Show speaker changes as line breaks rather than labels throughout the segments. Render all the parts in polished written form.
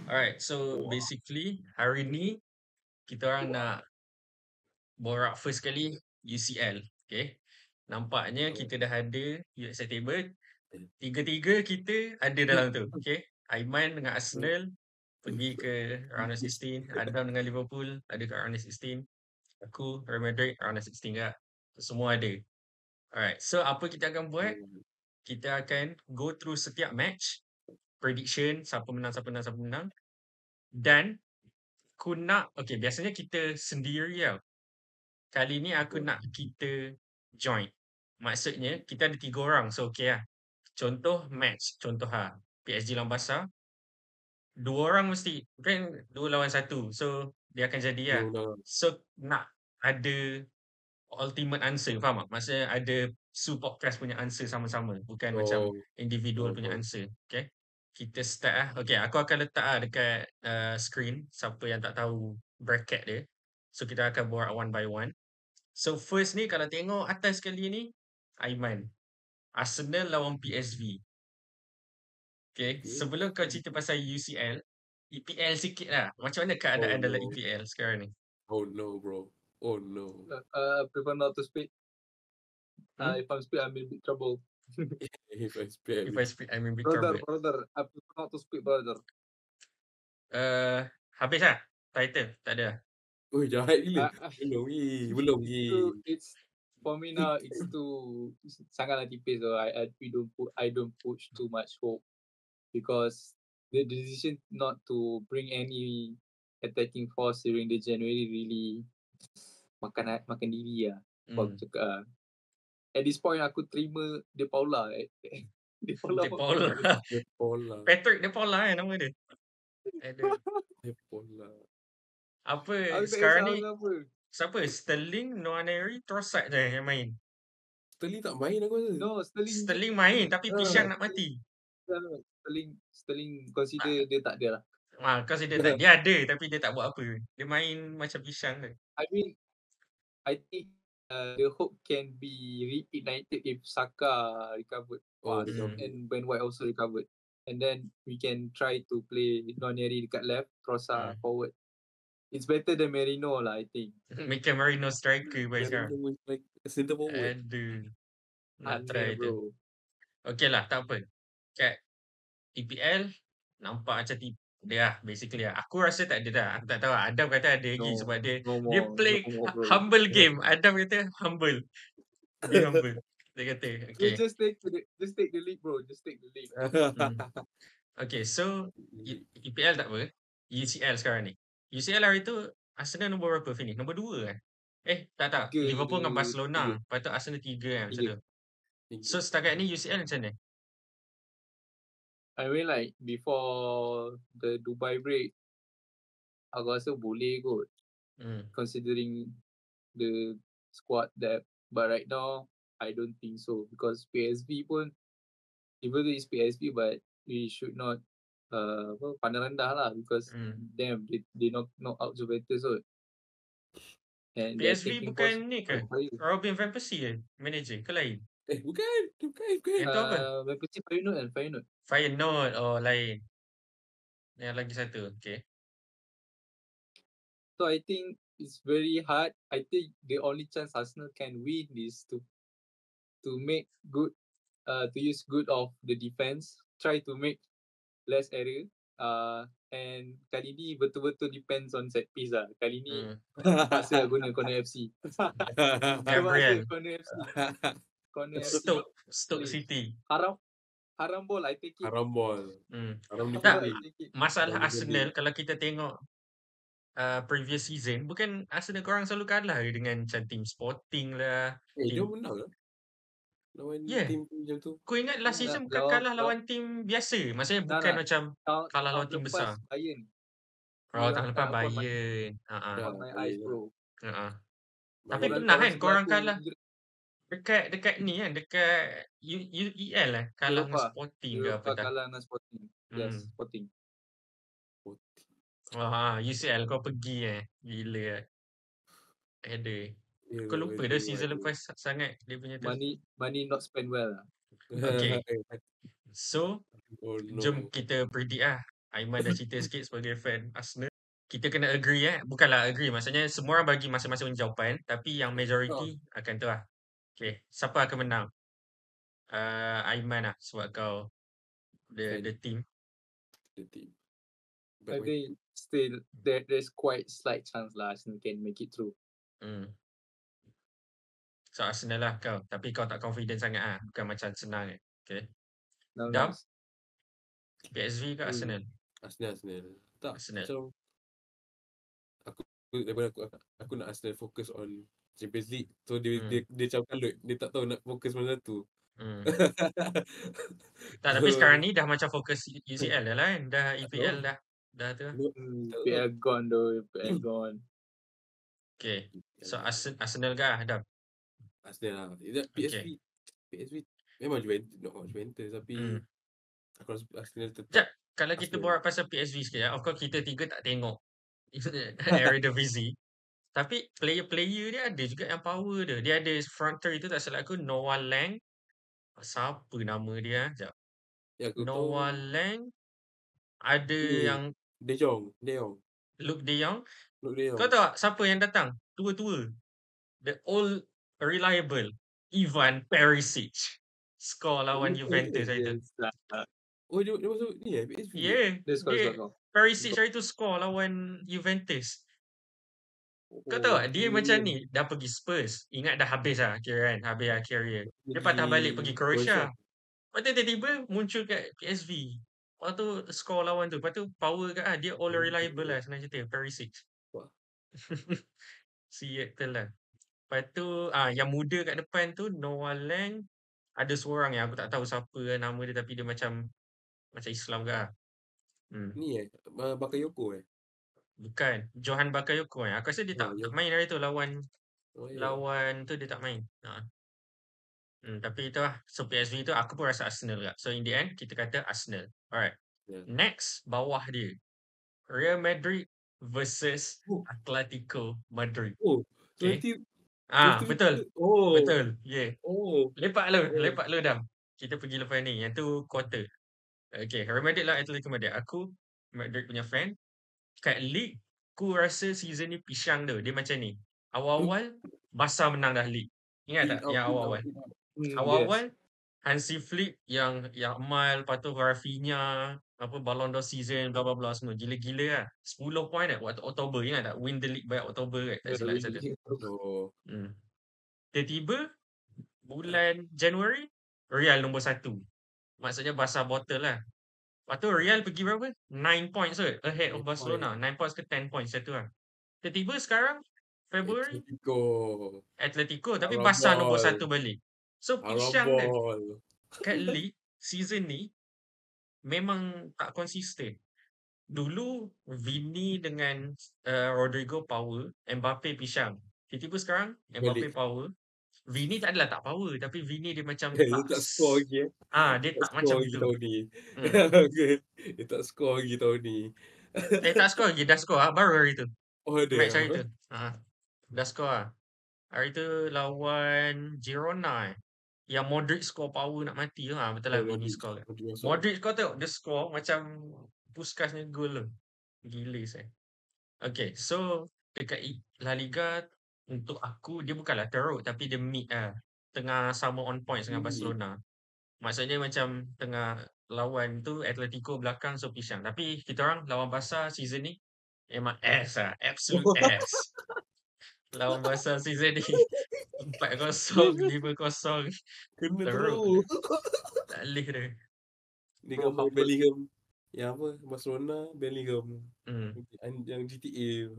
Alright, so basically hari ni kita orang nak borak first kali UCL. Okay. Nampaknya kita dah ada UXL table. Tiga-tiga kita ada dalam tu. Okay. Aiman dengan Arsenal pergi ke round of 16. Adam dengan Liverpool ada kat round of 16. Aku Real Madrid round of 16 juga. Semua ada. Alright. So apa kita akan buat? Kita akan go through setiap match. Prediction. Siapa menang, siapa menang, siapa menang. Dan aku nak, okay, biasanya kita sendiri tau. Kali ni aku nak kita join. Maksudnya kita ada 3 orang. So okay lah. Contoh match. Contoh PSG lawan Barca. 2 orang mesti. Kan 2 lawan 1. So dia akan jadi lah. So nak ada ultimate answer. Faham tak? Maksudnya ada podcast punya answer sama-sama. Bukan macam individual punya answer. Okay. Kita start lah. Okay, aku akan letak dekat screen. Siapa yang tak tahu bracket dia. So kita akan borak one by one. So first ni kalau tengok atas kali ni, Aiman. Arsenal lawan PSV. Okay, sebelum kau cerita pasal UCL, EPL sikit lah. Macam mana keadaan dalam EPL sekarang ni?
Oh no, bro. Oh no.
Prefer not to speak. If I speak, I'm in big trouble.
If I speak,
If I speak, I'm in big trouble.
Brother, I prefer not to speak, brother.
Habis lah title? Tak ada lah.
oh jahat gila. Belum
It's for me now. It's too sangatlah tipis. So I don't push too much hope because the decision not to bring any attacking force during the January really makan diri lah. Aku cakap at this point aku terima De Paula.
De Paula. Patrick De Paula nama dia.
De Paula.
Apa sekarang ni? Siapa? Sterling, Nwaneri, Trossard je yang main.
Sterling tak main aku rasa.
No,
Sterling main tapi Pisang nak mati.
Sterling consider dia tak ada lah.
Consider tak. Dia ada tapi dia tak buat apa. Dia main macam Pisang je.
I mean, I think the hope can be reignited if Saka recovered and Ben White also recovered. And then we can try to play Nwaneri dekat left, Trossard forward. It's better than Merino lah, I think.
Make Merino striker by sekarang.
Like center forward.
Aduh. Nak try tu.
Bro.
Okay lah, tak apa. Kat EPL, nampak macam dia lah, basically lah. Aku rasa tak ada dah. Aku tak tahu lah. Adam kata ada lagi sebab dia play humble game. Adam kata humble. Be humble. Dia kata, okay.
Just take the lead, bro. Just take the lead.
Okay, so EPL tak apa. UCL sekarang ni. UCL hari tu Arsenal nombor berapa finish? Nombor 2 kan? Tak. Liverpool dengan Barcelona. Lepas tu Arsenal 3 kan macam tu. So setakat ni UCL macam mana?
I mean like before the Dubai break, aku rasa boleh kot. Considering the squad depth. But right now, I don't think so. Because PSV pun, even though it's PSV, but we should not pandang rendah lah. Because damn, they knock out Juventus kot. And
PSV bukan ni ke? Robin van Persie ke? Manager ke lain?
Bukan.
Yang tu apa?
Van Persie Feyenoord.
Feyenoord. Oh, lain. Yang lagi satu. Okay.
So I think it's very hard. I think the only chance Arsenal can win is to make good, to use good of the defense. Try to make less error. And kali ni betul-betul depends on set piece lah. Kali ni terpaksa guna corner FC.
Gabriel.
Corner FC.
Stoke City.
Haram ball, I take it.
Haram ball.
Masalah Arsenal kalau kita tengok previous season, bukan Arsenal korang selalu kalah dengan macam team Sporting lah.
Dia menang lah. Lawan team macam tu.
Kau ingat last season bukan kalah lawan team biasa. Maksudnya bukan macam kalah lawan team besar.
Bayern.
Tahun lepas Bayern.
My eyes, bro.
Tapi pernah kan korang kalah dekat ni kan, dekat UEL lah. Kalah dengan Sporting ke apa tak.
Kalah dengan Sporting. Yes, Sporting.
UCL kau pergi gila ada. Kau lupa dah season lepas sangat dia punya tu.
Money not spent well lah.
Okay. So jom kita predict lah. Aiman dah cerita sikit sebagai fan Arsenal. Kita kena agree bukanlah agree, maksudnya semua orang bagi masing-masing jawapan, tapi yang majority akan tu lah. Okay, siapa akan menang? Aiman lah, sebab kau the team.
The team.
I think still there's quite slight chance lah Arsenal can make it through.
So Arsenal lah kau, tapi kau tak confident sangat bukan macam senang Okay.
No,
Dam?
nice.
PSV ke Arsenal?
Arsenal. Tak,
Arsenal.
macam aku nak Arsenal fokus on Champions League. So dia macam kalut. Dia tak tahu nak fokus mana satu.
Tak, tapi sekarang ni dah macam fokus UCL dah lah kan. Dah EPL dah tu.
EPL gone though, EPL gone.
Okay. So Arsenal ke Adam?
Arsenal lah. PSV memang Juventus tapi aku rasa Arsenal tetap.
Kalau kita borak pasal PSV sikit of course kita tiga tak tengok Eredivisie. Tapi player-player dia ada juga yang power dia. Dia ada front three tu tak salah aku, Noah Lang. Siapa nama dia? Sekejap. Noah Lang. Ada yang
De Jong.
Luke De Jong. Kau tahu tak siapa yang datang? Tua-tua. The old reliable Ivan Perisic. Skor lawan Juventus hari tu.
Dia masuk ni PSV.
Dia Perisic hari tu skor lawan Juventus. Kau tahu tak, dia macam ni dah pergi Spurs. Ingat dah habis lah kira kan. Habis lah career. Dia patah balik pergi Croatia. Lepas tu tiba-tiba muncul kat PSV. Lepas tu skor lawan tu. Lepas tu power kat dia all reliable lah senang cerita. Perisic. Seattle lah. Lepas tu yang muda kat depan tu Noah Lang. Ada seorang yang aku tak tahu siapa nama dia, tapi dia macam Islam ke lah.
Ni Bakayoko
Bukan. Johan Bakayoko Aku rasa dia tak main hari tu lawan tu dia tak main. Tapi itu lah. So PSV tu aku pun rasa Arsenal juga. So in the end kita kata Arsenal. Alright. Next bawah dia. Real Madrid versus Atletico Madrid. Okay. Betul. Betul. Yeah. Lepak lu Dam. Kita pergi lepas ni. Yang tu quarter. Okay. Real Madrid lah Atletico Madrid. Aku Madrid punya fan. Kat league, aku rasa season ni pisang tu. Dia macam ni. Awal-awal, Barca menang dah league. Ingat tak yang awal-awal? Awal-awal, Hansi Flick yang Amal, lepas tu Rafinha, Ballon d'Or season, bla bla bla semua. Gila-gila lah. 10 point waktu Oktober. Ingat tak? Win the league by Oktober kan? Tak silap satu. Tiba-tiba, bulan Januari, Real nombor 1. Maksudnya Barca bottle lah. Lepas tu Real pergi berapa? 9 points ahead of Barcelona. 9 points ke 10 points satu lah. Tiba-tiba sekarang Februari Atletico tapi Barca nombor 1 balik. So pisang dia. Kat league season ni memang tak konsisten. Dulu Vini dengan Rodrigo power, Mbappe pisang. Tiba-tiba sekarang Mbappe power. Vini tak adalah tak power, tapi Vini dia macam
dia tak score lagi
dia tak macam
lagi
tu
tahun ni. Dia tak score lagi tahun ni.
Tak score lagi, dah score baru hari tu. Match hari tu. Dah score lah. Hari tu lawan Girona Yang Modric score power nak mati tu. Betul lah Vini score. Modric kau tengok dia score macam Puskas punya goal tu. Gila saya. Okay, so dekat La Liga untuk aku dia bukanlah teruk tapi dia mid lah. Tengah sama on points dengan Barcelona. Maksudnya macam tengah lawan tu Atletico belakang so pisang. Tapi kita orang lawan Barca season ni memang S lah. Absolute S. Lawan Barca season ni 4-0, 5-0.
Kena
teruk. Tak boleh dia.
Ni gambar Bellingham. Yang Barcelona, Bellingham. Yang GTA.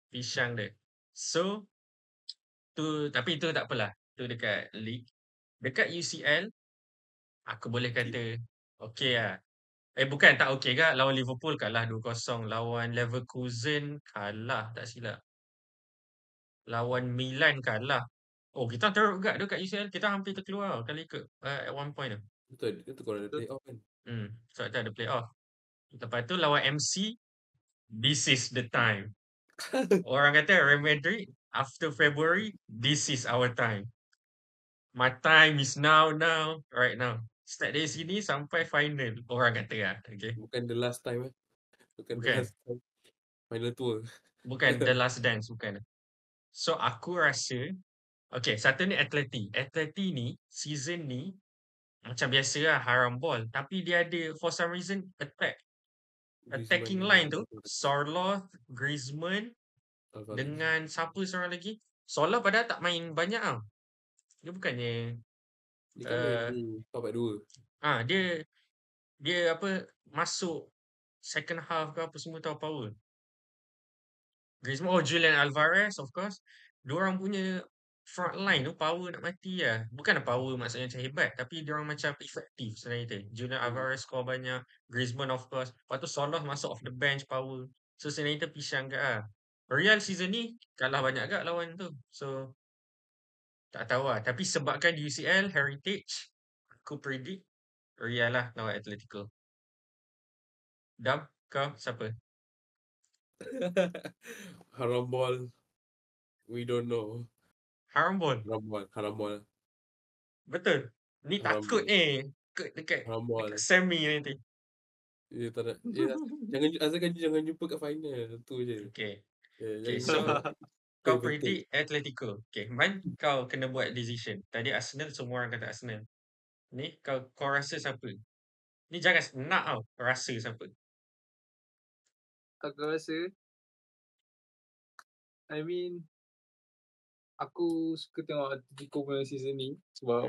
Pisang dia. So, tapi itu tak apalah. Tu dekat league. Dekat UCL, aku boleh kata okey lah. Bukan tak okey ke. Lawan Liverpool kalah 2-0. Lawan Leverkusen kalah tak silap. Lawan Milan kalah. Kita teruk juga dekat UCL. Kita hampir terkeluar kali ke at one point tu.
Betul. Itu kalau ada playoff kan.
So kita ada playoff. Lepas tu lawan MC. This is the time. Orang kata Real Madrid after February, this is our time. My time is now, right now. Start dari sini sampai final. Orang kata lah. Okay.
Bukan the last time Bukan The
Bukan.
Last Dance, Final Tour.
Bukan The Last Dance, bukan. So aku rasa okay, satu ni Atleti. Atleti ni season ni macam biasa lah haram ball, tapi dia ada for some reason attacking line tu Sorloth, Griezmann
Alvarez.
dengan siapa seorang lagi. Sorloth padahal tak main banyak tau. Dia bukannya
Dia kan main ni 4-4-2.
dia apa masuk second half ke apa semua tahu power. Griezmann, Julian Alvarez of course. Diorang punya front line tu power nak mati lah. Bukanlah power maksudnya macam hebat, tapi diorang macam efektif sebenarnya. Julian Alvarez score banyak, Griezmann of course. Lepas tu Solos masuk off the bench power. So sebenarnya pisang kat lah. Real season ni kalah banyak agak lawan tu. So tak tahu lah. Tapi sebabkan di UCL Heritage, aku predict Real lah lawan Atletico. Dam, kau siapa?
Haram ball. We don't know.
Haram ball.
Haram ball.
Betul. Ni
Haram
takut
ball.
dekat
Haram ball.
semi nanti.
Ya tak nak. Asalkan jangan jumpa kat final. Tu je.
Okay.
Okay,
So kau
betul.
predict Atletico. Okay, Man, kau kena buat decision. Tadi Arsenal, semua orang kata Arsenal. Ni kau rasa siapa? Ni jangan nak tau. Rasa siapa?
Aku rasa aku suka tengok Atletico punya season ni sebab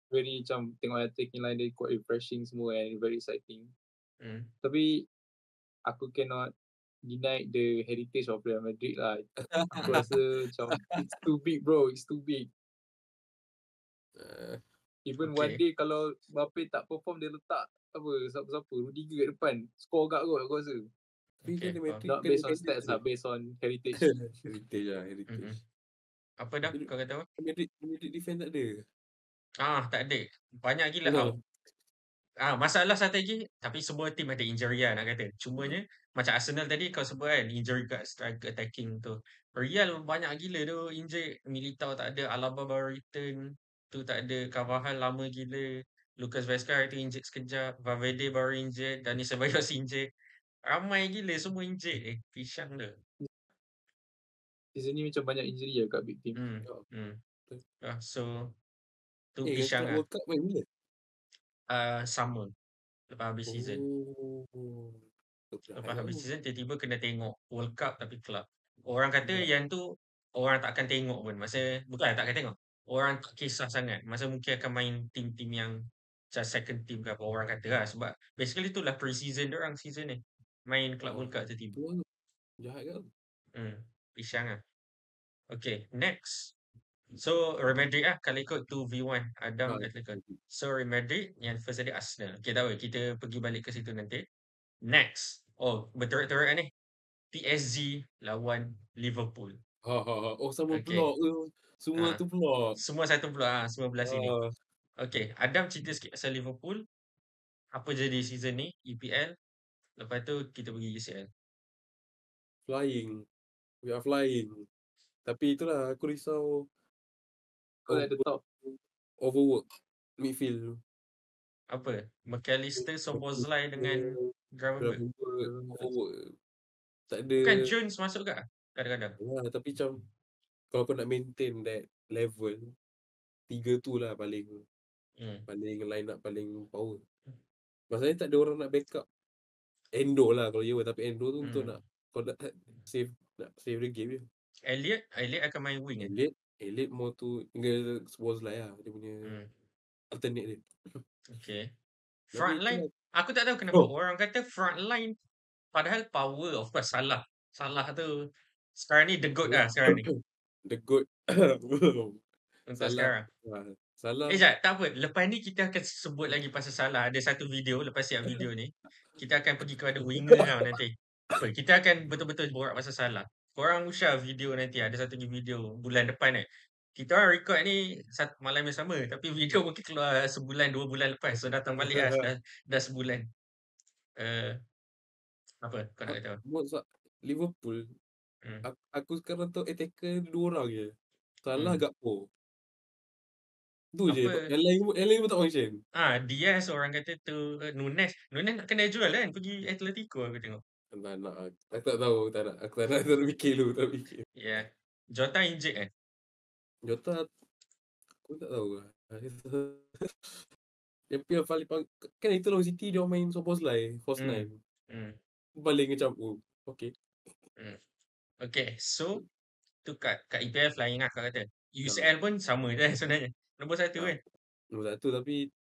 very macam tengok attacking line dia quite refreshing semua and very exciting. Tapi aku cannot deny the heritage of Real Madrid lah. Aku rasa macam it's too big bro, it's too big. Even one day kalau Mbappe tak perform, dia letak siapa Rudiger kat depan, score agak kot aku rasa. Not based on stats lah, based on heritage.
Heritage lah, heritage.
Apa dah kau kata apa?
Madrid defend tak ada.
Tak ada. Banyak gila tau. Masalah strategi, tapi semua team ada injury lah nak kata. Cumanya macam Arsenal tadi kau sebut kan, injury kat striker attacking tu. Real banyak gila tu injured. Militao tak ada, Alaba baru return. Tu tak ada, Carvajal lama gila. Lucas Vazquez tu injured sekejap. Valverde baru injured. Dani Ceballos injured. Ramai gila semua injured. Pisang tu.
Season ni macam banyak injury lah kat big team.
So tu pisang lah.
World Cup main bila?
Sama. Lepas habis season. Lepas habis season tiba-tiba kena tengok World Cup tapi club. Orang kata yang tu orang tak akan tengok pun. Bukan tak akan tengok. Orang tak kisah sangat. Mungkin akan main team-team yang macam second team ke apa orang kata lah. Sebab basically tu lah pre-season diorang season ni. Main club World Cup tiba-tiba.
Jahat kan?
Pisang lah. Okay, next. So Real Madrid lah kalau ikut 2v1 Adam Atletico. So Real Madrid yang first tadi Arsenal. Okay, tak apa, kita pergi balik ke situ nanti. Next. Betul-betul ni. PSG lawan Liverpool.
Sama blok ke? Semua tu blok.
Semua satu blok semua belah sini. Okay, Adam cerita sikit pasal Liverpool. Apa jadi season ni EPL. Lepas tu kita pergi UCL.
Flying. We are flying. Tapi itulah aku risau
at the top.
Overwork midfield.
Apa? McAllister, Szoboszlai dengan Gravenberch.
Overwork. Tak ada.
Bukan Jones masuk ke kadang-kadang?
Tapi macam kalau kau nak maintain that level, 3 tu lah paling line up paling power. Masalahnya tak ada orang nak backup Endo lah kalau tapi Endo tu untuk nak kau nak save the game je.
Elliot akan main wing.
Elliot more tu tinggal Szoboszlai lah dia punya alternate dia.
Okay. Front line aku tak tahu kenapa orang kata front line padahal power of course Salah tu sekarang ni the goat lah sekarang ni.
The goat.
Untuk sekarang.
Salah.
Sekejap, tak apa. Lepas ni kita akan sebut lagi pasal Salah. Ada satu video, lepas siap video ni. Kita akan pergi kepada winger tau nanti. Kita akan betul-betul borak pasal Salah. Korang share video nanti. Ada satu video bulan depan Kita orang record ni malam yang sama. Tapi video mungkin keluar sebulan, 2 bulan lepas. So datang balik lah. Dah sebulan. Apa kau nak kata?
Liverpool. Aku sekarang tahu attacker 2 orang je. Salah Gakpo. Tu je. Yang lain pun tak function.
Diaz orang kata tu Nunes nak kena jual kan pergi Atletico aku tengok.
Tak nak ah. Aku tak tahu, tak nak. Aku tak nak, tak nak fikir dulu, tak fikir.
Yeah. Jota injured
Jota, aku tak tahu lah. Yang paling kan itu Long City dia main Szoboszlai, false nine. Paling macam okay.
Okay, so tu kat EPL flying lah kau kata. UCL pun sama je sebenarnya. Nombor 1 kan.
Nombor 1 tapi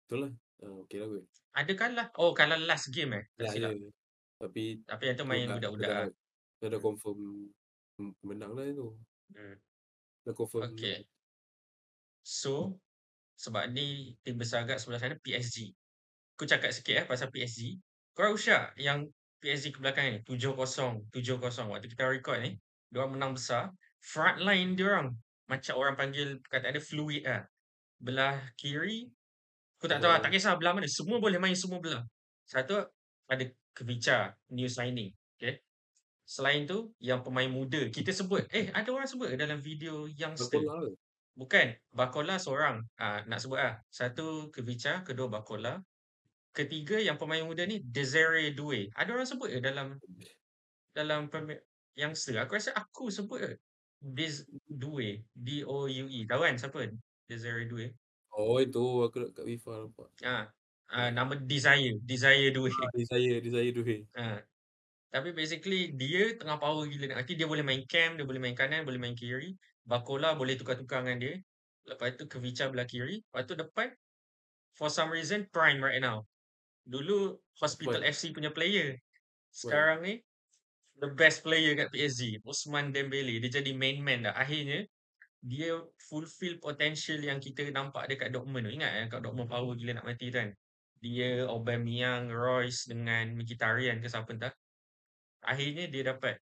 itulah. Okay lah kot.
Ada kalah. Oh, kalah last game tak silap.
Ya. Tapi
yang tu main budak-budak lah.
Dah confirm menang lah itu. Dah confirm menang.
Okay. So, sebab ni tim besar agak sebelah sana PSG. Aku cakap sikit pasal PSG. Korang usah yang PSG ke belakang ni 7-0 waktu kita record ni diorang menang besar. Frontline diorang macam orang panggil perkataan dia fluid lah. Belah kiri aku tak tahu tak kisah belah mana, semua boleh main semua belah. Satu ada Kvicha, new signing. Okay. Selain tu yang pemain muda kita sebut ada orang sebut dalam video youngster. Bukan, Bakola seorang. Nak sebut satu Kvicha, kedua Bakola. Ketiga yang pemain muda ni Desiree Doué. Ada orang sebut dalam youngster. Aku rasa aku sebut Doué, Doue. Tahu kan siapa? Desiree Doué.
Oh itu aku kat FIFA nampak.
Nama Desire Doué.
Desire Doué.
Tapi basically dia tengah power gila. Nanti dia boleh main cam, dia boleh main kanan, boleh main kiri. Bakola boleh tukar-tukar dengan dia. Lepas tu Kvicha belah kiri. Lepas tu depan for some reason prime right now. Dulu Hospital FC punya player. Sekarang ni the best player kat PSG, Ousmane Dembele. Dia jadi main man dah. Akhirnya dia fulfill potential yang kita nampak dia kat Dortmund tu. Ingat kat Dortmund power gila nak mati tu kan. Dia, Aubameyang, Royce dengan Mkhitaryan ke siapa entah. Akhirnya dia dapat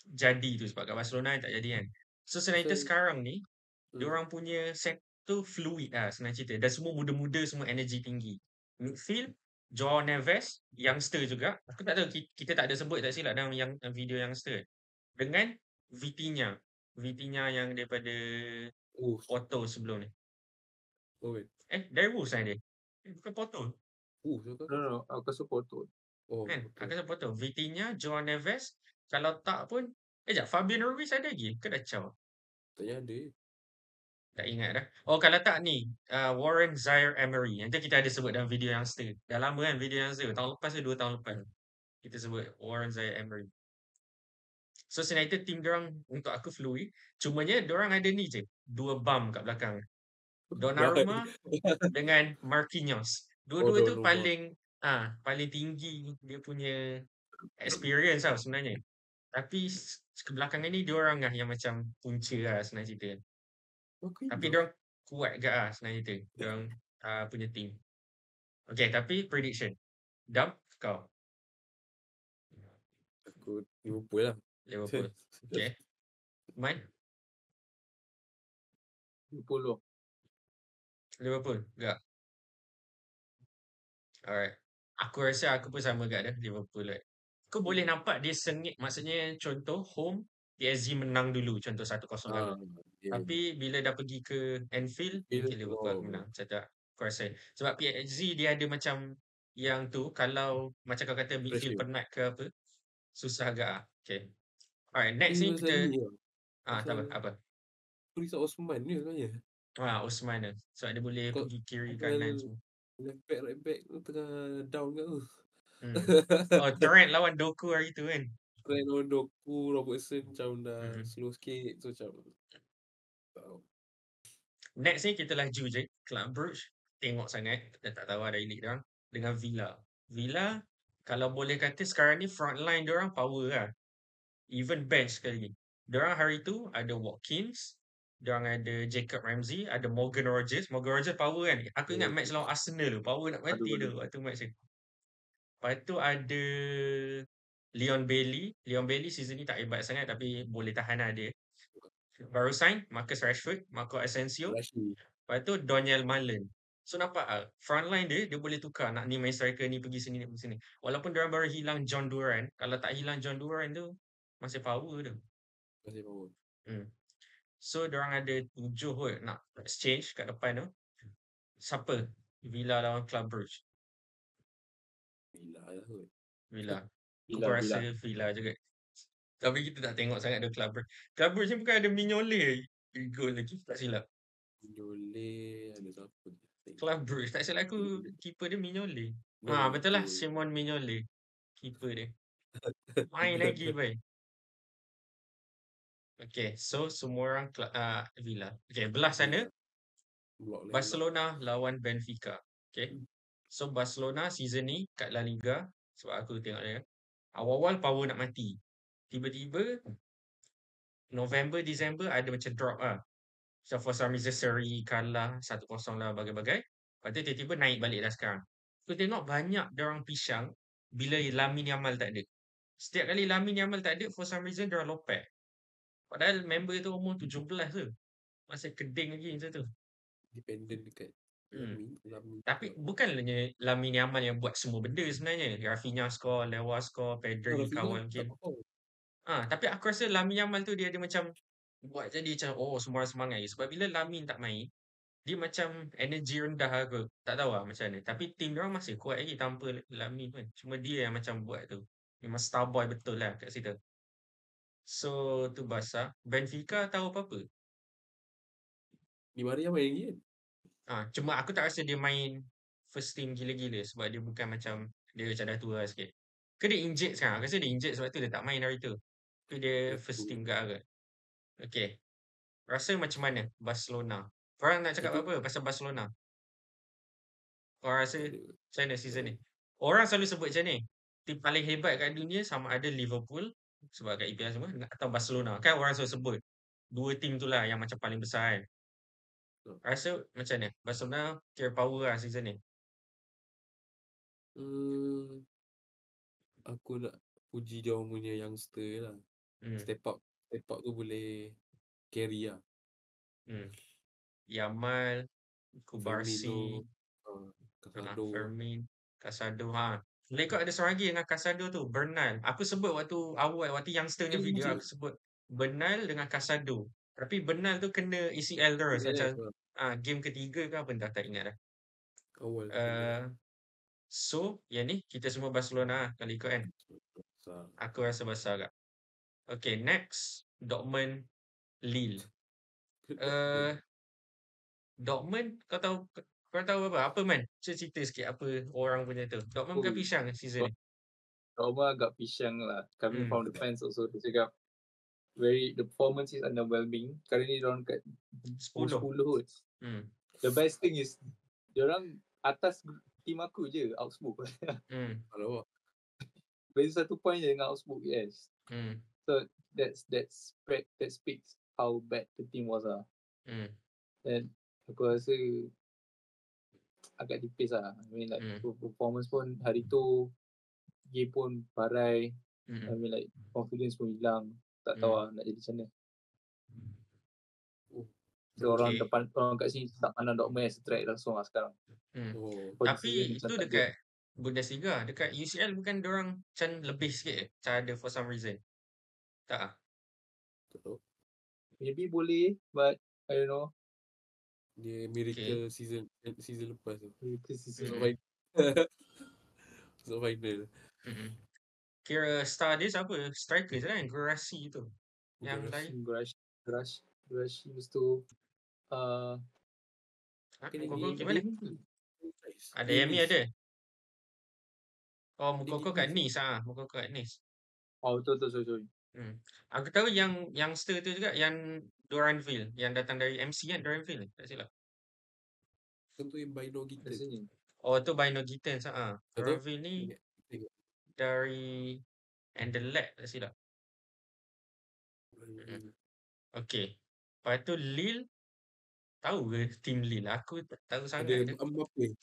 jadi tu sebab kat Barcelona tak jadi kan. So United sekarang ni diorang punya set tu fluid senang cerita. Dan semua muda-muda, semua energy tinggi. Midfield Joao Neves, youngster juga. Aku tak tahu kita tak ada sebut tak silap dalam yang video youngster. Dengan Vitinha. Vitinha yang daripada Porto sebelum ni. Dari Wolves dia. Bukan Porto.
No, aku rasa Porto.
Kan? Aku rasa Porto. Vitinha, Joao Neves. Kalau tak pun Fabian Ruiz ada lagi ke dah caw?
Tak ada.
Tak ingat dah. Oh kalau tak ni Warren Zaire-Emery. Nanti kita ada sebut dalam video youngster. Dah lama kan video youngster. Tahun lepas ke 2 tahun lepas. Kita sebut Warren Zaire-Emery. So United team diorang untuk aku fluid. Cumanya diorang ada ni je. 2 bum kat belakang. Donnarumma dengan Marquinhos. Dua-dua tu paling tinggi dia punya experience sebenarnya. Tapi kebelakangan ni diorang yang macam punca senang cerita. Tapi diorang kuat juga senang cerita. Diorang punya team. Okay, tapi prediction. Dam, kau?
Aku Liverpool lah.
Liverpool. Okay. Mine? Liverpool juga. Alright. Aku rasa aku pun sama kat dia, Liverpool. Aku boleh nampak dia sengit. Maksudnya contoh home, PSG menang dulu. Contoh 1-0 lalu. Tapi bila dah pergi ke Anfield, mungkin Liverpool akan menang. Saya aku rasa. Sebab PSG dia ada macam yang tu, kalau macam kau kata midfield penat ke apa, susah agak. Okay. Alright, next ni kita... tak apa.
Aku risau Osman ni sebenarnya.
Osman ni. Sebab dia boleh pergi kiri kanan semua.
Right back tu tengah down kat tu.
Trent lawan Doku hari tu kan.
Trent lawan Doku, Robertson macam dah slow sikit. So macam
next ni kita laju je. Club Brugge tengok sangat. Kita tak tahu ada elite diorang. Dengan Villa kalau boleh kata sekarang ni frontline diorang power lah. Even bench sekali. Diorang hari tu ada Watkins. Diorang ada Jacob Ramsey. Ada Morgan Rogers. Morgan Rogers power kan. Aku ingat match lawan Arsenal tu. Power nak mati tu waktu match tu. Lepas tu ada Leon Bailey. Leon Bailey season ni tak hebat sangat tapi boleh tahan lah dia. Baru sign Marcus Rashford, Marco Asensio. Lepas tu Daniel Malen. So nampak frontline dia boleh tukar. Nak ni main striker ni pergi sini, ni pergi sini. Walaupun diorang baru hilang John Duran. Kalau tak hilang John Duran tu masih power tu.
Masih power.
So diorang ada 7 kot nak exchange kat depan tu. Siapa? Villa lawan Club Brugge.
Villa lah kot.
Villa. Aku
Villa,
rasa Villa juga. Tapi kita tak tengok sangat ada Club Brugge. Club Brugge ni bukan ada Mignolet gol lagi, tak silap.
Mignolet ada siapa?
Club Brugge, tak silap aku keeper dia Mignolet.
Betul,
Betul lah,
betul.
Simon Mignolet. Keeper dia. Main lagi, boy. Okay, so semua orang Villa. Okay, belah sana,
Blok lain lah.
Barcelona lawan Benfica. Okay. So Barcelona season ni kat La Liga, sebab aku tengok dia, awal-awal power nak mati. Tiba-tiba November, December ada macam drop lah. So for some reason Surrey kalah 1-0 lah bagai-bagai. Lepas tu tiba-tiba naik balik dah sekarang. Aku tengok banyak orang pisang bila Lamine Yamal tak ada. Setiap kali Lamine Yamal tak ada, for some reason diorang lopek. Padahal member tu umur 17 tu. Masih keding lagi macam tu.
Dependent dekat Lamine.
Tapi bukannya Lamine Yamal yang buat semua benda sebenarnya. Rafinha score, Lewa score, Pedri
Rafinha
kawal
tak
game.
faham.
Tapi aku rasa Lamine Yamal tu dia ada macam buat jadi macam semua orang semangat je. Sebab bila Lamine tak main, dia macam energi rendah aku. Tak tahu lah macam mana. Tapi team dia orang masih kuat lagi tanpa Lamine pun. Cuma dia yang macam buat tu. Memang star boy betul lah kat situ. So tu Barca. Benfica tahu apa-apa?
Di Maria main lagi kan?
Cuma aku tak rasa dia main first team gila-gila sebab dia bukan macam dia macam dah tua sikit. Ke dia injured sekarang? Aku rasa dia injured sebab tu dia tak main hari tu. Tapi dia first team ke agak. Okay. Rasa macam mana Barcelona? Korang nak cakap apa pasal Barcelona? Korang rasa macam mana season ni? Orang selalu sebut macam ni. Tim paling hebat kat dunia sama ada Liverpool sebab kat EPL semua atau Barcelona. Kan orang selalu sebut. Dua tim tu lah yang macam paling besar kan. Rasa macam mana? Barcelona kira power lah season ni.
Aku nak puji dia orang punya youngster lah. Step up tu boleh carry lah.
Yamal, Kubarsi,
Casado.
Casado. Mereka ada seorang lagi dengan Casado tu, Bernal. Aku sebut waktu youngster-nya video, aku sebut Bernal dengan Casado. Tapi Bernal tu kena ACL terus. Macam game ketiga ke apa entah, tak ingat dah.
Awal.
So, yang ni kita semua Barcelona kali ikut kan. Aku rasa Barca agak. Okay, next Dortmund Lille. Dortmund kau tahu apa? Apa man? Cerita sikit apa orang punya tu. Dortmund bukan pisang season ni.
Dortmund agak pisang lah. Coming from the fans also. Dia cakap the performance is underwhelming. Currently diorang kat 10 kot. The best thing is diorang atas team aku je, Augsburg.
Alamak.
Beza 1 point je dengan Augsburg, yes. So that speaks how bad the team was lah. And aku rasa agak tipis lah. I mean like performance pun hari tu game pun barai. I mean like confidence pun hilang. Tak tahu lah nak jadi macam mana. So orang depan, orang kat sini tak pandang Dortmund as threat langsung lah sekarang.
Tapi itu dekat Bundesliga, dekat UCL bukan diorang macam lebih sikit macam ada for some reason. Tak?
Maybe boleh, but I don't know.
Dia miracle season lepas tu.
Miracle season.
So final.
Kira star dia siapa? Striker je kan? Guirassy tu. Yang lain?
Guirassy lepas tu
Mukoko gimana? Ada Yemi ada? Mukoko kat Nice Mukoko kat Nice.
Betul, sorry.
Aku tahu yang youngster tu juga, yang Duranville, yang datang dari MC kan, Duranville, tak silap.
Tentu yang Bino Gittens.
Tu Bino Gittens. Duranville ni dari Anderlecht, tak silap. Okay. Lepas tu Lille, tahu ke tim Lille? Aku tak tahu sangat.
Ada Mbappe.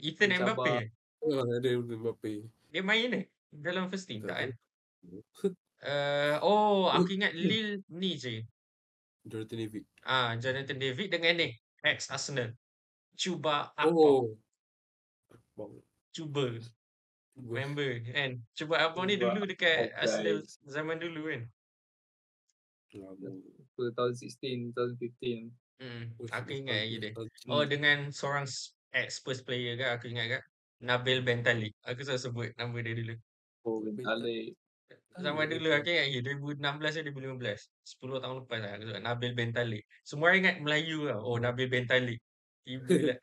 Ethan Mbappe.
Ada Mbappe.
Dia main dalam first team tak kan? Aku ingat Lille ni je.
Jonathan David.
Jonathan David dengan ni ex Arsenal. Cuba member kan. Cuba apa ni dulu dekat Arsenal zaman dulu kan.
2016, 2015.
Aku ingat lagi dia. Dengan seorang ex Spurs player ke, aku ingat ke, Nabil Bentali. Aku selalu sebut nama dia dulu.
Oh,
Tapi tak
Bentale.
Zaman
tahu
dulu aku ingat lagi 2016 ke 2015. 10 tahun lepas lah aku tengok Nabil Bentalik. Semua orang ingat Melayu lah. Oh, Nabil Bentalik. Tiba lah.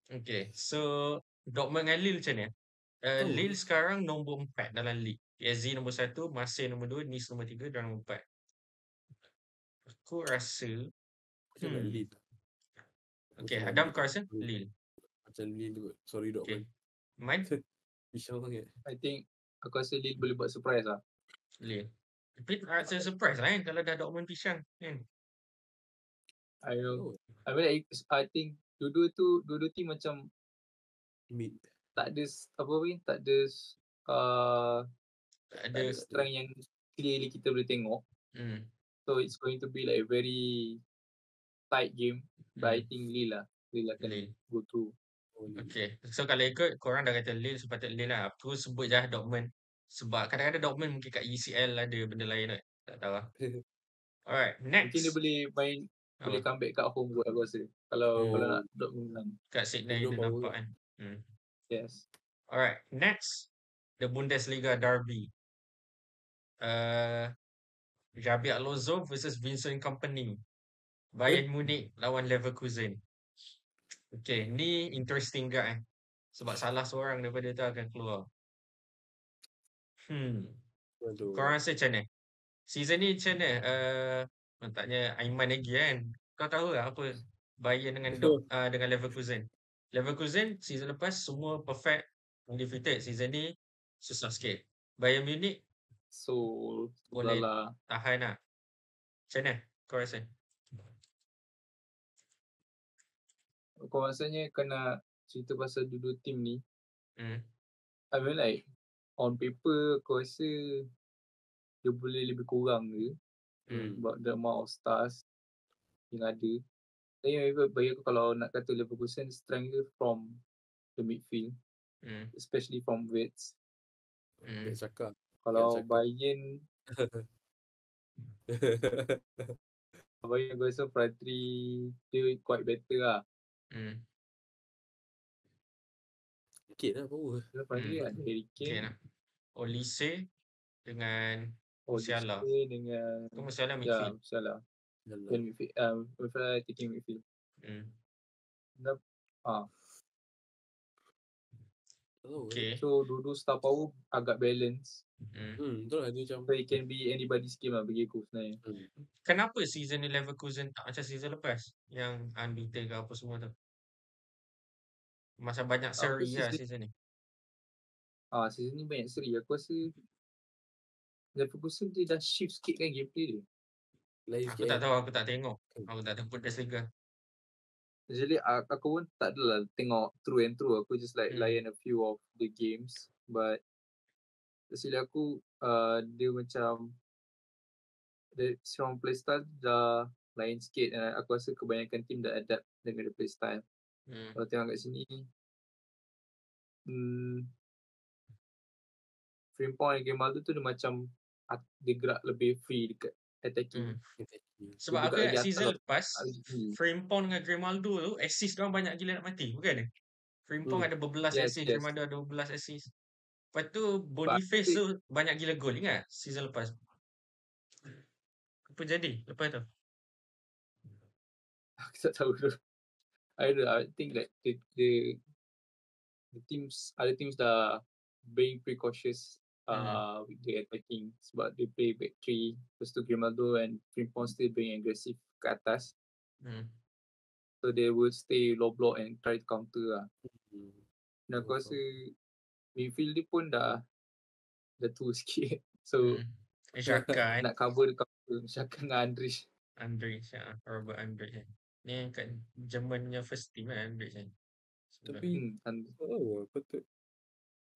Okay, so Dortmund dengan Lille macam ni?
Tahu
Lille sekarang nombor 4 dalam league. PSG nombor 1, Marseille nombor 2, Nice nombor 3, dan nombor 4. Aku rasa
macam nak lead.
Okay,
Macam
Adam
nak
kau rasa
lead.
Lille.
Macam lead kot. Sorry
Okay.
Dortmund.
Main
Pisau sangat.
I think aku rasa Lille boleh buat surprise lah.
Lille. Tapi tak rasa surprise lah kan kalau dah Dortmund pisang kan.
I
Oh,
know. I mean, I think dua-dua team macam
mid.
tak ada tak ada uh,
Tak
tak
ada.
ada strength yang clearly kita boleh tengok. So it's going to be like a very tight game. But I think Lille akan
Lille.
go through.
Okay. So kalau ikut korang dah kata Lille, sepatut Lille lah. Aku sebut je Dortmund. Sebab kadang-kadang Dortmund mungkin kat UCL ada benda lain kot. Tak tahu lah. Alright, next.
Mungkin dia boleh main boleh comeback kat home kot aku rasa. Kalau nak Dortmund menang.
Kat Sydney dia nampak kan.
Yes.
Alright, next. The Bundesliga derby. Xabi Alonso versus Vincent Kompany. Bayern Munich lawan Leverkusen. Okay, ni interesting kan. Sebab salah seorang daripada tu akan keluar. Korang rasa macam mana? Season ni macam mana? Nampaknya Aiman lagi kan. Kau tahu tak apa Bayern dengan Leverkusen? Leverkusen season lepas semua perfect, undefeated. Season ni susah sikit. Bayern Munich
So
boleh tahan lah. Macam mana kau rasa?
Kau rasanya kena cerita pasal dua-dua team ni. I mean like on paper aku rasa dia boleh lebih kurang je. About the amount of stars yang ada. Tapi bagi aku kalau nak kata Leverkusen strength dia from the midfield. Especially from Wirtz.
Cakap.
Kalau Bayern aku rasa front three dia quite better lah.
Sikit lah power.
Front three ada Harry Kane.
Olise dengan Musiala.
Dengan
Musiala midfield.
Musiala. Dan midfield, taking midfield.
Okay.
So dua-dua star power agak balance.
Betul lah dia macam.
So it can be anybody's game lah bagi aku sebenarnya.
Kenapa season ni Leverkusen tak macam season lepas? Yang unbeaten ke apa semua tu? Macam banyak seri lah season ni.
Season ni banyak seri. Aku rasa Leverkusen dia dah shift sikit kan gameplay dia.
Aku tak tahu, aku tak tengok. Aku tak tahu Bundesliga.
Actually aku pun tak adalah tengok through and through. Aku just like layan a few of the games. But actually aku dia macam strong playstyle dah lain sikit. Aku rasa kebanyakan team dah adapt dengan the playstyle. Kalau tengok kat sini Frimpong dan Grimaldo tu dia macam dia gerak lebih free dekat attacking.
Sebab aku ingat season lepas Frimpong dengan Grimaldo tu assist diorang banyak gila nak mati, bukan? Frimpong ada berbelas assist, Grimaldo ada berbelas assist. Lepas tu Boniface tu banyak gila gol, ingat season lepas. Apa jadi lepas tu?
Aku tak tahu tu. I think that the other teams dah being precautious with the attacking sebab they play back three. Lepas tu Grimaldo and Frimpong still being aggressive ke atas. So they will stay low block and try to counter lah. Dan aku rasa midfield dia pun dah tua sikit. So
Xhaka
nak cover Xhaka dengan
Andrich, Robert Andrich. Ni kat Jerman punya first team kan Andrich kan.
Tapi betul.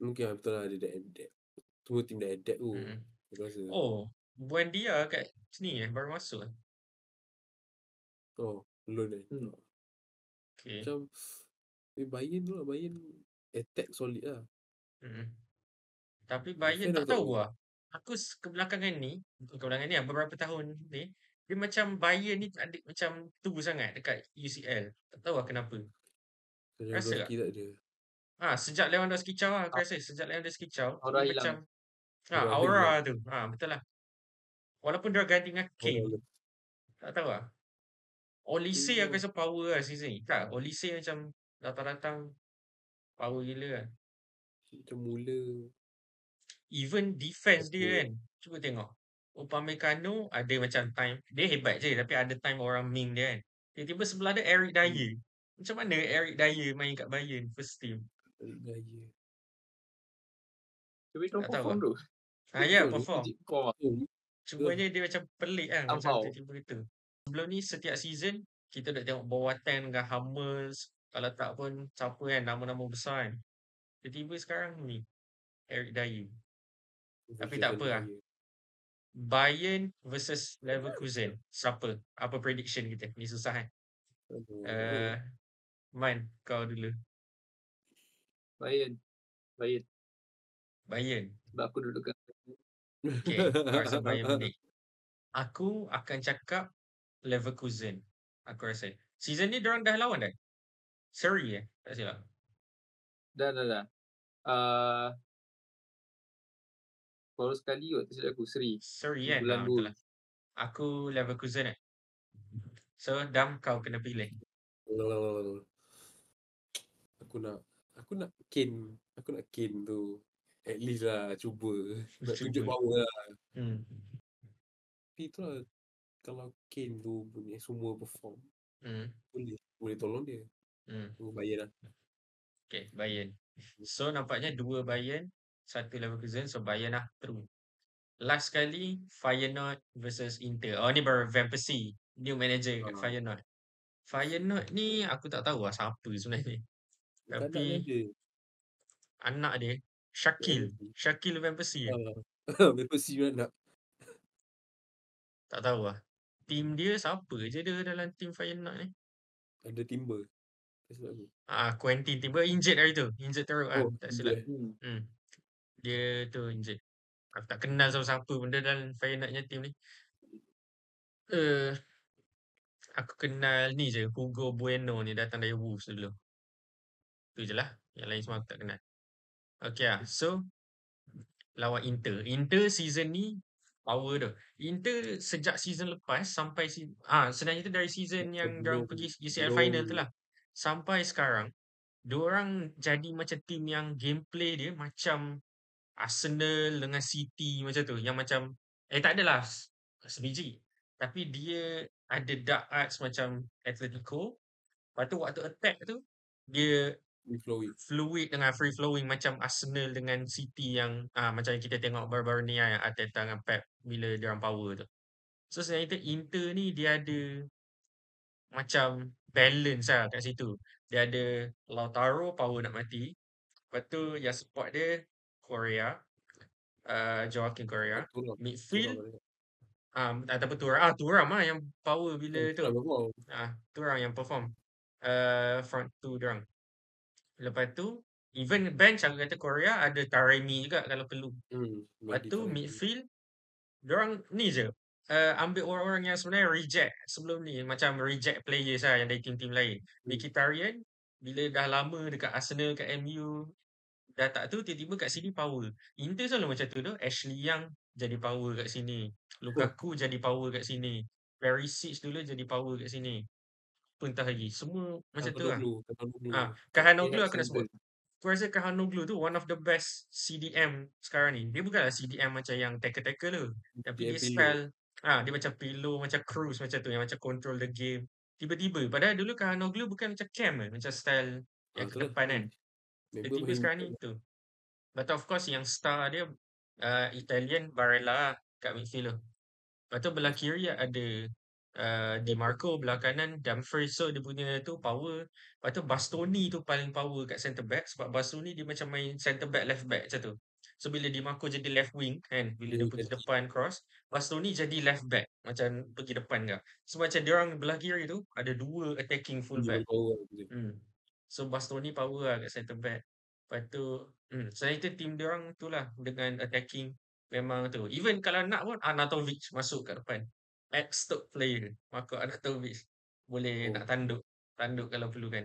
Mungkin betul lah dia dah adapt. Semua team dah adapt tu. Aku rasa.
Buendia kat sini baru masuk.
Loan
Okay.
Macam Bayern tu lah. Bayern attack solid lah.
Tapi Bayern tak tahu lah. Aku kebelakangan ni beberapa tahun ni dia macam Bayern ni ada macam tu sangat dekat UCL. Tak tahu lah kenapa. Rasa tak?
Tak ada.
Sejak Lewandowski kicau aku rasa. Sejak Lewandowski kicau,
Aura
dia
hilang.
macam
Aura
aura
hilang.
tu. Betul lah. Walaupun dia ganti dengan
Aura
Kane,
hilang.
tak tahu lah. Olise
Kane
aku rasa power lah season ni. Tak, Olise macam datang-datang power gila lah.
macam mula
Even defense dia
apa
kan. Cuba tengok. Upamecano ada macam time. Dia hebat je tapi ada time orang meme dia kan. Tiba-tiba sebelah dia Eric Dyer. Macam mana Eric Dyer main kat Bayern first team?
gaya.
Tapi dia
Tak tahu
perform
lah.
tu.
Ya,
Betul.
perform.
Legit perform lah.
Cumanya dia macam pelik kan. Macam
Somehow.
tiba-tiba gitu. Sebelum ni setiap season, kita dah tengok Boateng dengan Hummels. Kalau tak pun siapa kan, nama-nama besar kan. Tiba-tiba sekarang ni, Eric Dyer. Tapi tak apa lah. Bayern versus Leverkusen. Siapa? Apa prediction kita? Ni susah kan? Man, kau dulu.
Bayern.
Bayern.
Sebab aku duduk kat
Okay, kau rasa Bayern menang. Aku akan cakap Leverkusen. Aku rasa. Season ni diorang dah lawan dah? Seri tak silap.
Dah. Baru sekali kot tak silap aku Seri.
Seri kan?
Bulan
Betul
2.
lah. Aku Leverkusen So, Dam kau kena pilih.
Aku nak Kane. Aku nak Kane tu. At least lah cuba. Nak tunjuk power lah. Tapi tu lah. Kalau Kane tu punya semua perform. Boleh tolong dia. Bayar lah.
Okay, Bayern. So, nampaknya 2 Bayern, 1 Leverkusen. So, Bayern lah true. Last kali, Feyenoord versus Inter. Oh, ni baru Van Persie. New manager kat Feyenoord. Feyenoord ni, aku tak tahu lah siapa sebenarnya. Tapi, anak dia, Shakil Van Persie.
Van Persie anak.
Tak tahu lah. Team dia siapa je dia dalam team Feyenoord ni?
Ada Timber. Tak silap aku.
Quentin Timber injured hari tu. Injured teruk kan. Tak silap.
Timber.
Dia tu injured. Aku tak kenal siapa pun dia dalam Feyenoordnya team ni. Aku kenal ni je. Hugo Bueno ni datang dari Wolves dulu. Tu je lah. Yang lain semua aku tak kenal. Okay lah. So, lawan Inter. Inter season ni power tu. Inter sejak season lepas sampai sebenarnya tu dari season yang diorang pergi UCL final tu lah. Sampai sekarang, diorang jadi macam team yang gameplay dia macam Arsenal dengan City macam tu. Yang macam, tak adalah sebiji. Tapi dia ada dark arts macam Atletico. Lepas tu waktu attack tu, dia fluid dengan free flowing macam Arsenal dengan City yang macam kita tengok baru-baru ni yang Arteta dengan Pep bila dia orang power tu. So sebenarnya Inter ni dia ada macam balance lah kat situ. Dia ada Lautaro power nak mati. Lepas tu yang support dia Korea, Joaquin Korea. Midfield ataupun Thuram lah yang power bila tu. Thuram yang perform. Front two diorang. Lepas tu, even bench aku kata Korea ada Taremi juga kalau perlu. Lepas tu midfield, diorang ni je. Ambil orang-orang yang sebenarnya reject sebelum ni. Macam reject players lah yang dari team-team lain. Mkhitaryan, bila dah lama dekat Arsenal, kat MU, dah tak tu, tiba-tiba kat sini power. Inter selalu macam tu tu. Ashley Young jadi power kat sini. Lukaku jadi power kat sini. Perisic dulu jadi power kat sini. Apa entah lagi. Semua macam tu lah. Kahanoglu aku nak sebut. Aku rasa Kahanoglu tu one of the best CDM sekarang ni. Dia bukanlah CDM macam yang tackle-tackle tu. Tapi dia style, dia macam Pirlo, macam Cruz macam tu. Yang macam control the game. Tiba-tiba. Padahal dulu Kahanoglu bukan macam Cam macam style yang ke depan kan. Tiba-tiba sekarang ni tu. But of course yang star dia Italian Barella kat midfield tu. Lepas tu belah kiri ada Di Marco, belah kanan Dumfries. So dia punya tu power. Lepas tu Bastoni tu paling power kat centre back. Sebab Bastoni dia macam main centre back left back macam tu. So bila Di Marco jadi left wing kan, bila dia pergi depan cross, Bastoni jadi left back macam pergi depan ke. So macam dia orang belah kiri tu ada 2 attacking full back. So Bastoni power lah kat centre back. Lepas tu selain itu team dia orang tu lah dengan attacking memang tu. Even kalau nak pun Anatovic masuk kat depan. Ex-top player Marko Anatovic boleh nak tanduk kalau perlu kan.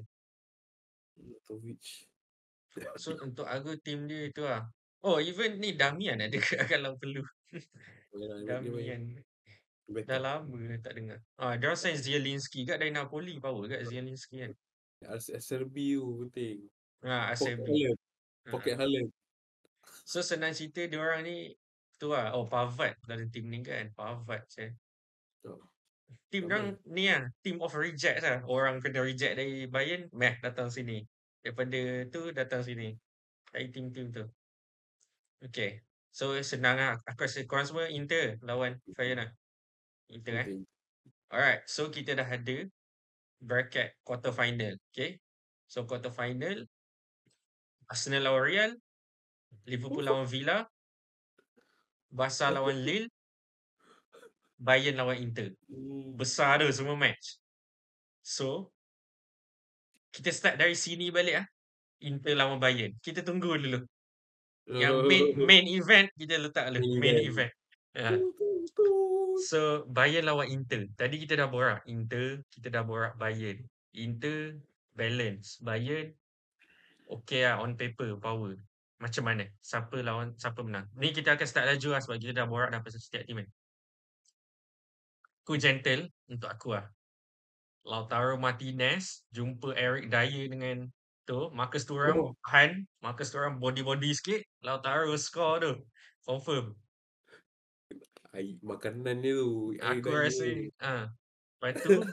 Anatovic.
So untuk aku team dia itu lah. Oh even ni Damian ada kalau perlu.
Dia main
Damian. Dah
backup.
lama tak dengar. Dia orang sign Zielinski kat dari Napoli, power kat Zielinski kan.
SRB tu penting. Pocket
ACB.
Haaland. Pocket Haaland.
So senang cerita dia orang ni tu lah. Oh Pavard dalam team ni kan. Pavard saya. Team
Tak
orang ni lah. Team of reject lah. Orang kena reject dari Bayern. Datang sini. Daripada tu datang sini. Dari team-team tu. Okay. So senang lah. Aku rasa korang semua Inter lawan Feyenoord. Inter
penting.
Alright. So kita dah ada bracket quarter final. Okay. So quarter final. Arsenal lawan Real. Liverpool lawan Villa. Barca lawan Lille. Bayern lawan Inter. Besar tu semua match. So kita start dari sini balik ah. Inter lawan Bayern. Kita tunggu dulu. Yang main event kita letak dulu. Main event. So Bayern lawan Inter. Tadi kita dah borak Inter, kita dah borak Bayern. Inter balance. Bayern okay lah on paper power. Macam mana? Siapa lawan siapa menang? Ni kita akan start laju lah sebab kita dah borak dah pasal setiap team kan. Aku gentle untuk aku lah. Lautaro Martinez jumpa Eric Dyer dengan tu Marcus Thuram Marcus Thuram body sikit, Lautaro score tu. Confirm.
Makanan dia tu.
Aku rasa lepas tu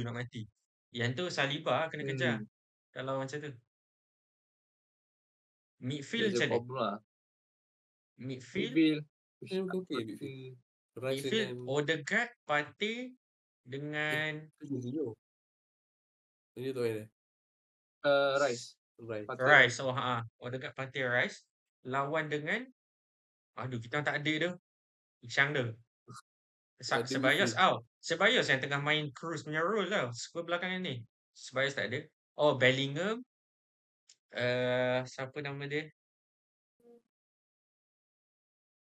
nak mati. Yang tu Saliba kena kejar.
Hmm.
Kalau macam tu. Midfield
That's a
macam mana?
problem lah.
Midfield,
Midfield.
Yang kau pilih midfield. Rice
midfield
dengan
Odegaard, Partey dengan
Jorginho. Ini tu ada.
Rice.
Rice.
Partey
Rice. Oh, Odegaard, Partey, Rice. Lawan dengan kita tak ada tu. Ishang tu.
Tak ada
Sebayos
midfield.
Sebayos yang tengah main Cruz punya role tau. Squad belakangan ni. Sebayos tak ada. Oh, Bellingham. Siapa nama dia?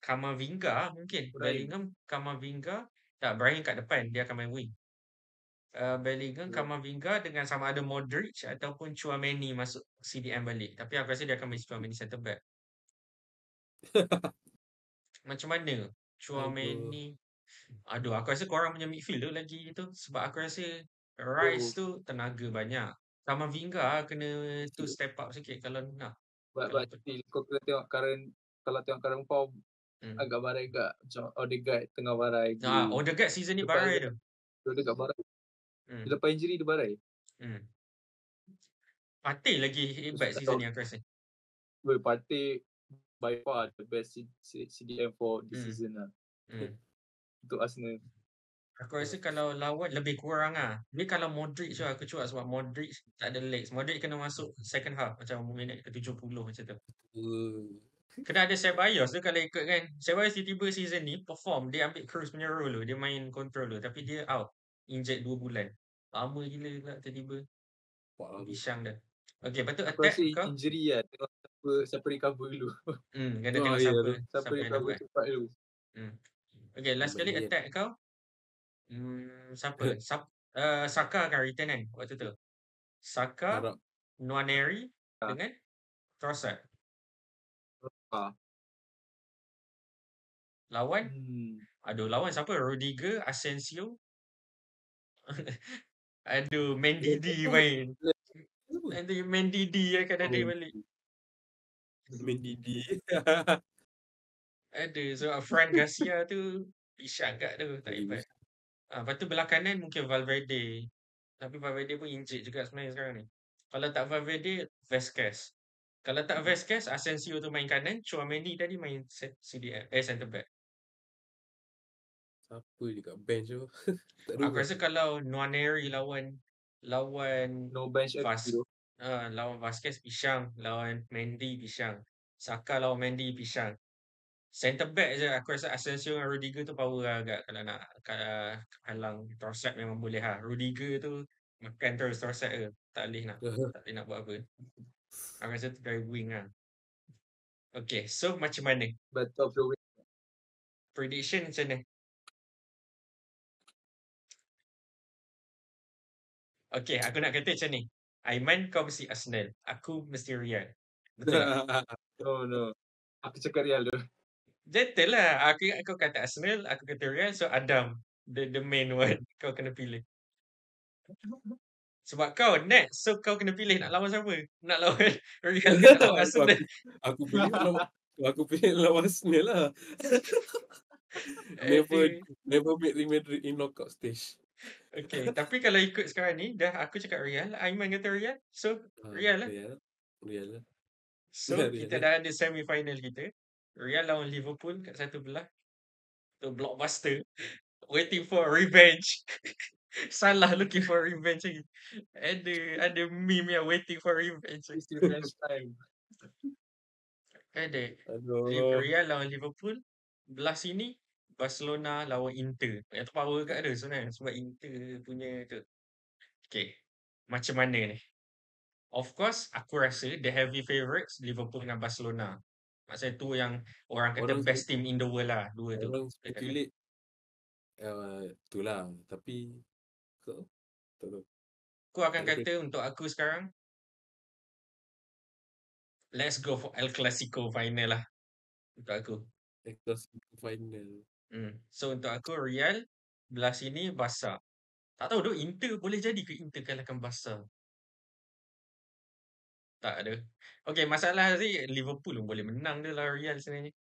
Kamavinga mungkin.
Brahim.
Bellingham, Kamavinga. Tak, Brahim kat depan. Dia akan main wing. Bellingham, Kamavinga dengan sama ada Modric ataupun Tchouaméni masuk CDM balik. Tapi aku rasa dia akan main Tchouaméni centre back. Macam mana? Tchouaméni. Aduh, aku rasa korang punya midfield tu lagi tu. Sebab aku rasa Rice tu tenaga banyak. Kamavinga kena tu step up sikit kalau nak.
But still kau kena tengok kalau tengok current form agak barai agak macam Odegaard tengah barai.
Odegaard season ni barai tu.
Odegaard barai. Lepas injury dia barai.
Partey lagi hebat season ni aku rasa.
Partey by far the best CDM for this season lah. Untuk Arsenal.
Aku rasa kalau lawan lebih kurang ni kalau Modric tu aku cuak sebab Modric tak ada legs. Modric kena masuk second half macam minit ke 70 macam tu. Kena ada Ceballos tu kalau ikut kan. Ceballos tiba-tiba season ni perform. Dia ambil Cruz punya role tu. Dia main control tu. Tapi dia out. Injured 2 bulan. Lama gila pula tiba-tiba. Bisang dah. Okay, lepas tu attack kau.
Injury lah. Tengok siapa recover dulu.
Kena tengok siapa yang
recover
dapat.
cepat dulu.
Okay, last kali attack kau. Siapa? Saka akan return kan waktu tu. Saka, Nwaneri dengan Trossard. Lawan? Lawan siapa? Rudiger, Asensio. Mendy main. Nanti Mendy akan ada balik.
Mendy.
So Fran Garcia tu pisang kat tu. Tak hebat. Lepas tu belah kanan mungkin Valverde. Tapi Valverde pun injured juga sebenarnya sekarang ni. Kalau tak Valverde, Vazquez. Kalau tak Vazquez, Asensio tu main kanan. Tchouaméni tadi main centre back.
Siapa je kat bench tu?
Aku rasa kalau Nwaneri lawan
no bench
lawan Vazquez pisang. Lawan Mendy pisang. Saka lawan Mendy pisang. Centre back je aku rasa Asensio dengan Rudiger tu power lah agak kalau nak halang Trossard memang boleh Rudiger tu makan terus Trossard ke. Tak boleh nak buat apa. Aku rasa tu dari wing lah. Okay, so macam mana?
Betul the wing.
Prediction macam mana? Okay, aku nak kata macam ni. Aiman kau mesti Arsenal. Aku mesti Real. Betul tak?
No. Aku cakap Real tu.
Betul lah. Aku kata Arsenal, aku kata Real. So Adam, the main one. Kau kena pilih. Sebab kau next, so kau kena pilih nak lawan siapa? Nak lawan Real ke nak lawan Arsenal?
Aku pilih lawan Arsenal lah. Never beat Real Madrid in knockout stage.
Okay, tapi kalau ikut sekarang ni, dah aku cakap Real, Aiman kata Real, so Real lah.
Real lah.
So kita dah ada semi-final kita. Real lawan Liverpool kat satu belah. Tu blockbuster. Waiting for revenge. Salah looking for revenge lagi. Ada meme yang waiting for revenge.
It's revenge time.
Ada. Real lawan Liverpool. Belah sini Barcelona lawan Inter. Yang tu power kat ada sebenarnya. Sebab Inter punya tu. Okay. Macam mana ni? Of course, aku rasa the heavy favourites Liverpool dengan Barcelona. Maksudnya tu yang orang kata best team in the world lah. Dua tu.
Orang speculate itulah. Tapi tak tahu.
Aku akan kata untuk aku sekarang, let's go for El Clasico final lah. Untuk aku.
El Clasico final.
So untuk aku Real, belah sini Barca. Tak tahu Inter boleh jadi ke Inter kalahkan Barca? Tak ada. Okay, masalah ni Liverpool pun boleh menang dia lah Real sebenarnya.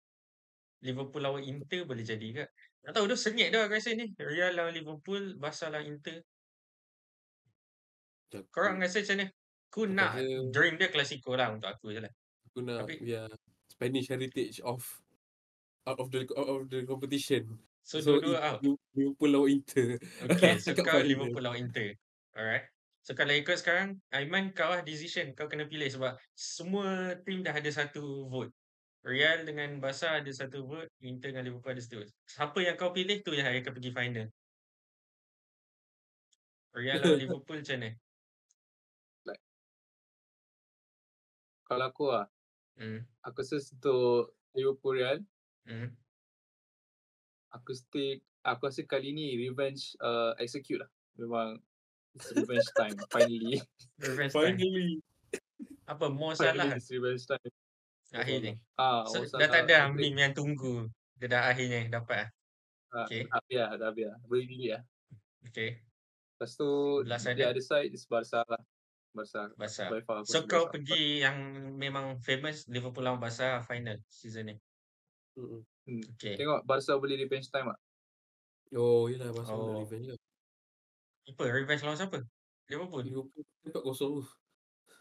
Liverpool lawan Inter boleh jadi ke? Tak tahu sengit dah aku rasa ni. Real lawan Liverpool, Barca lawan Inter. Korang
Aku
rasa macam mana? Aku
aku
nak
rasa
dream dia Clasico lah untuk aku je lah.
aku nak
Tapi
Spanish heritage out of the competition.
so
So
dua-dua out.
Liverpool lawan Inter
Okay, so
kat
kau
final.
Liverpool lawan Inter. Alright. So kalau ikut sekarang, Aiman kau lah decision. Kau kena pilih sebab semua team dah ada satu vote. Real dengan Barca ada satu vote. Inter dengan Liverpool ada satu vote. Siapa yang kau pilih tu yang akan pergi final. Real lawan Liverpool macam mana?
Like, kalau aku
Hmm.
aku rasa untuk Liverpool Real,
Hmm.
aku rasa kali ni revenge execute lah. Memang it's revenge time finally.
Revenge time.
Finally.
Apa? Mo
Finally
Salah
it's revenge time.
akhir ni. So,
Mo
dah tak
Salah
ada meme yang tunggu. Dia dah akhirnya dapat. Okay.
dah habis. Boleh delete lah.
Okay.
Lepas tu
Belas
the
ada.
other side is Barca lah. Barca.
Barca.
By far aku
So
rasa
kau
Barca.
pergi yang memang famous Liverpool lawan Barca final season ni. Okay.
Tengok Barca boleh revenge time tak?
Oh, yelah Barca nak
Oh.
revenge lah.
Apa? Revenge lawan siapa? Liverpool.
Liverpool 4-0 tu.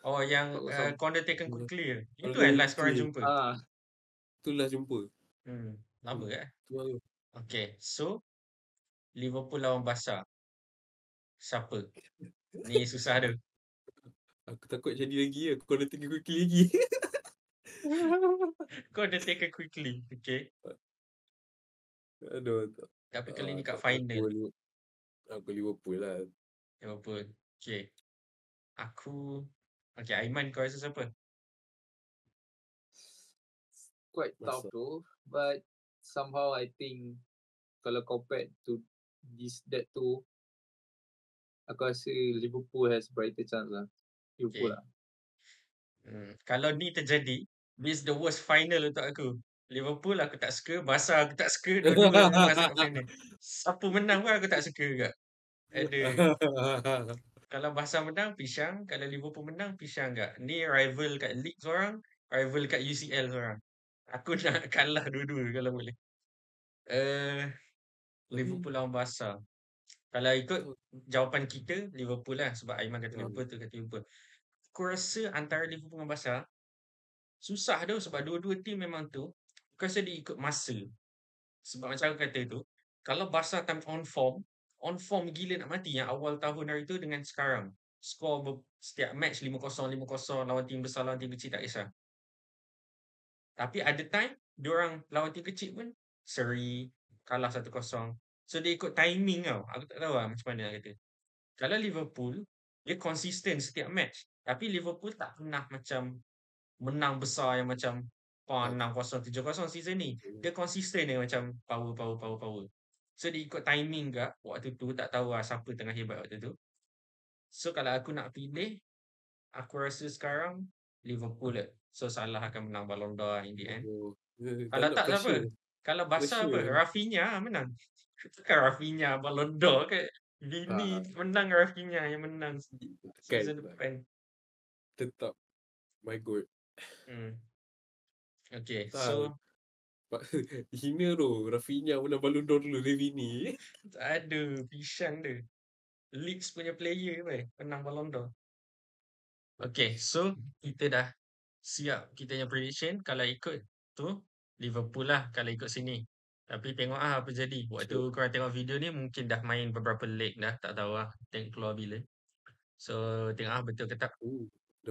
Oh, yang
4-0.
corner taken quickly. Itu
Corner
last korang
quickly.
jumpa.
Tu last jumpa.
Lama ke?
Tu baru.
Okay. So Liverpool lawan Barca. Siapa? Ni susah tu.
Aku takut jadi lagi aku kena tinggal quickly lagi.
Corner taken quickly. Okay.
Aduh.
Tapi kali ni kat final.
Aku Liverpool lah.
Liverpool. Okay. Okay, Aiman kau rasa siapa?
Quite tough though, but somehow I think kalau compared to that two, aku rasa Liverpool has brighter chance lah. Liverpool lah.
Kalau ni terjadi, this the worst final untuk aku. Liverpool aku tak suka, Barca aku tak suka, dua-dua aku masuk final. Siapa menang pun aku tak suka juga. Kalau Barca menang, pisang. Kalau Liverpool menang, pisang enggak. Ni rival kat League seorang, rival kat UCL seorang. Aku nak kalah dua-dua kalau boleh. Liverpool lawan Barca. Kalau ikut jawapan kita, Liverpool lah. Sebab Aiman kata Liverpool, tu kata Liverpool. Aku rasa antara Liverpool dengan Barca, susah tu sebab dua-dua team memang tu. Aku rasa dia ikut masa. Sebab macam aku kata tu, kalau Barca time on form gila nak mati yang awal tahun hari tu dengan sekarang. Skor setiap match 5-0, 5-0 lawan tim besar, lawan tim kecil tak kisah. Tapi ada time, diorang lawan tim kecil pun seri, kalah 1-0. So dia ikut timing tau. Aku tak tahu lah macam mana nak kata. Kalau Liverpool, dia konsisten setiap match. Tapi Liverpool tak pernah macam menang besar yang macam 6-0, 7-0 season ni. Dia konsisten dia macam power. So dia ikut timing ke waktu tu, tak tahu lah siapa tengah hebat waktu tu. So kalau aku nak pilih, aku rasa sekarang Liverpool lah. So Salah akan menang Ballon d'Or in the end. Kalau tak siapa? Kalau Barca apa? Rafinha menang. Takkan Rafinha Ballon d'Or ke? Vini menang, Rafinha yang menang season depan.
Tetap my god.
Okay, so
hina tu Rafinha menang Ballon d'Or dulu dari Vini.
tak ada pisang dia. Leeds punya player menang Ballon d'Or. Okay, so kita dah siap kita punya prediction. Kalau ikut tu Liverpool lah kalau ikut sini. Tapi tengok apa jadi. Waktu korang tengok video ni mungkin dah main beberapa leg dah. Tak tahu lah. Tengok keluar bila. So tengok betul ke tak.